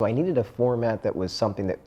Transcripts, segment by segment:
So I needed a format that was something that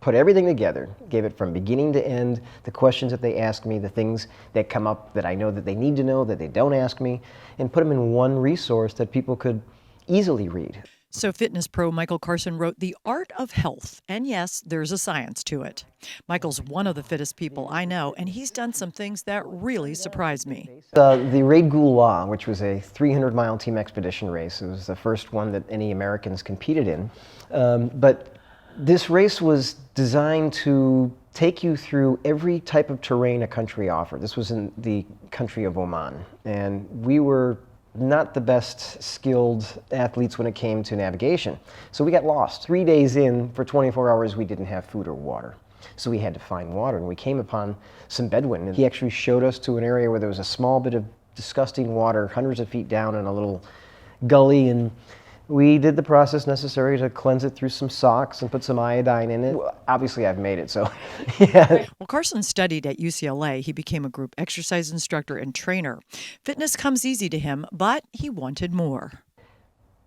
put everything together, gave it from beginning to end, the questions that they ask me, the things that come up that I know that they need to know that they don't ask me, and put them in one resource that people could easily read. So fitness pro Michael Carson wrote The Art of Health, and yes, there's a science to it. Michael's one of the fittest people I know, and he's done some things that really surprised me. The Raid Goulois, which was a 300-mile team expedition race, it was the first one that any Americans competed in. But this race was designed to take you through every type of terrain a country offered. This was in the country of Oman, and we were not the best skilled athletes when it came to navigation. So we got lost. 3 days in, for 24 hours, we didn't have food or water. So we had to find water, and we came upon some Bedouin. And he actually showed us to an area where there was a small bit of disgusting water, hundreds of feet down in a little gully, and we did the process necessary to cleanse it through some socks and put some iodine in it. Well, obviously, I've made it, so yeah. Well, Carson studied at UCLA. He became a group exercise instructor and trainer. Fitness comes easy to him, but he wanted more.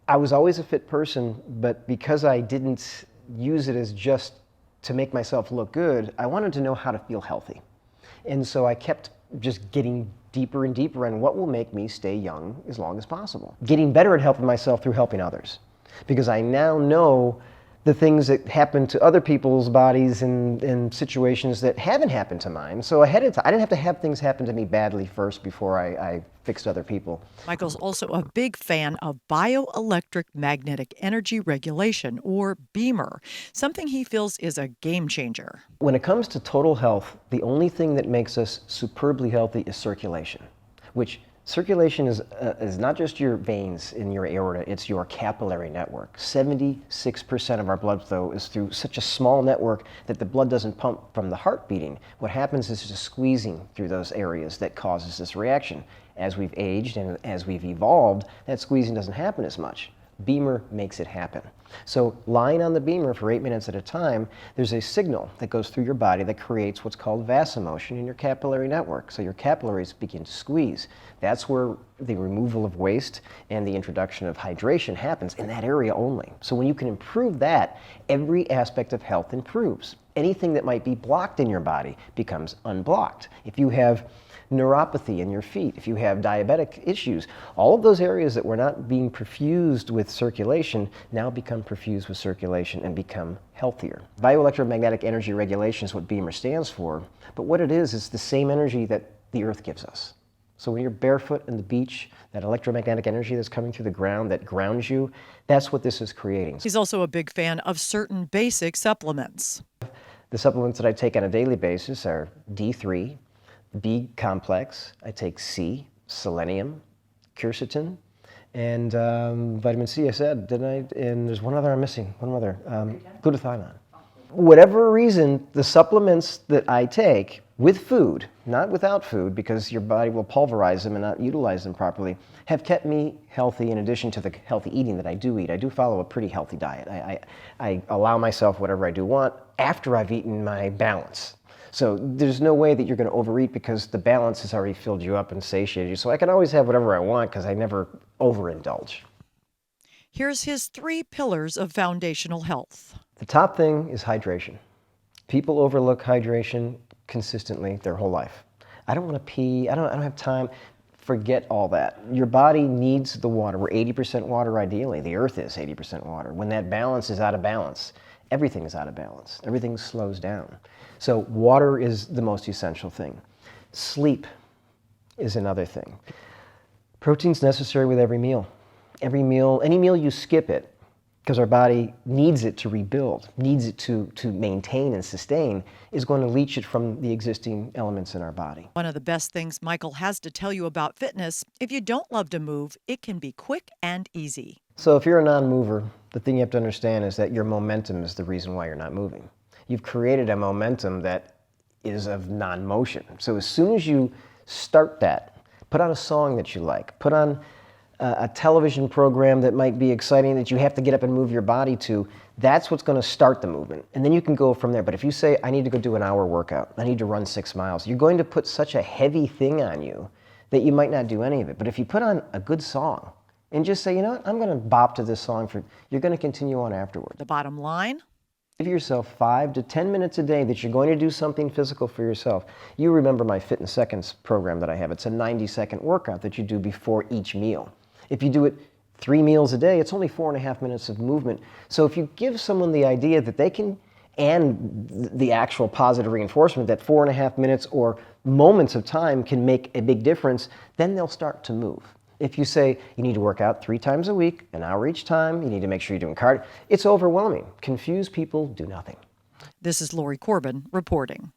I was always a fit person, but because I didn't use it as just to make myself look good, I wanted to know how to feel healthy. And so I kept just getting deeper and deeper on what will make me stay young as long as possible. Getting better at helping myself through helping others. Because I now know the things that happen to other people's bodies in situations that haven't happened to mine. So ahead of time, I didn't have to have things happen to me badly first before I fixed other people. Michael's also a big fan of bioelectric magnetic energy regulation, or BEMER, something he feels is a game changer. When it comes to total health, the only thing that makes us superbly healthy is circulation, which circulation is not just your veins in your aorta, it's your capillary network. 76% of our blood flow is through such a small network that the blood doesn't pump from the heart beating. What happens is just squeezing through those areas that causes this reaction. As we've aged and as we've evolved, that squeezing doesn't happen as much. BEMER makes it happen. So lying on the BEMER for 8 minutes at a time, there's a signal that goes through your body that creates what's called vasomotion in your capillary network. So your capillaries begin to squeeze. That's where the removal of waste and the introduction of hydration happens, in that area only. So when you can improve that, every aspect of health improves. Anything that might be blocked in your body becomes unblocked. If you have neuropathy in your feet, if you have diabetic issues, all of those areas that were not being perfused with circulation now become perfused with circulation and become healthier. Bioelectromagnetic energy regulation is what BEMER stands for, but what it is the same energy that the earth gives us. So when you're barefoot on the beach, that electromagnetic energy that's coming through the ground that grounds you, that's what this is creating. He's also a big fan of certain basic supplements. The supplements that I take on a daily basis are D3, B complex, I take C, selenium, quercetin, and vitamin C, I said, didn't I? And there's one other I'm missing, glutathione. Whatever reason, the supplements that I take with food, not without food, because your body will pulverize them and not utilize them properly, have kept me healthy in addition to the healthy eating that I do eat. I do follow a pretty healthy diet. I allow myself whatever I do want after I've eaten my balance. So there's no way that you're going to overeat because the balance has already filled you up and satiated you. So I can always have whatever I want because I never overindulge. Here's his 3 pillars of foundational health. The top thing is hydration. People overlook hydration consistently their whole life. I don't want to pee. I don't have time. Forget all that. Your body needs the water. We're 80% water ideally. The earth is 80% water. When that balance is out of balance, everything is out of balance. Everything slows down. So water is the most essential thing. Sleep is another thing. Protein's necessary with every meal. Every meal, any meal you skip it, because our body needs it to rebuild, needs it to maintain and sustain, is going to leach it from the existing elements in our body. One of the best things Michael has to tell you about fitness, if you don't love to move, it can be quick and easy. So if you're a non-mover, the thing you have to understand is that your momentum is the reason why you're not moving. You've created a momentum that is of non-motion. So as soon as you start that, put on a song that you like, put on a television program that might be exciting that you have to get up and move your body to, that's what's going to start the movement. And then you can go from there. But if you say, I need to go do an hour workout, I need to run 6 miles, you're going to put such a heavy thing on you that you might not do any of it. But if you put on a good song, and just say, you know what, I'm going to bop to this song you're going to continue on afterward. The bottom line? Give yourself 5 to 10 minutes a day that you're going to do something physical for yourself. You remember my Fit in Seconds program that I have. It's a 90-second workout that you do before each meal. If you do it 3 meals a day, it's only 4.5 minutes of movement. So if you give someone the idea that they can, and the actual positive reinforcement that 4.5 minutes or moments of time can make a big difference, then they'll start to move. If you say you need to work out 3 times a week, an hour each time, you need to make sure you're doing cardio, it's overwhelming. Confused people do nothing. This is Lori Corbin reporting.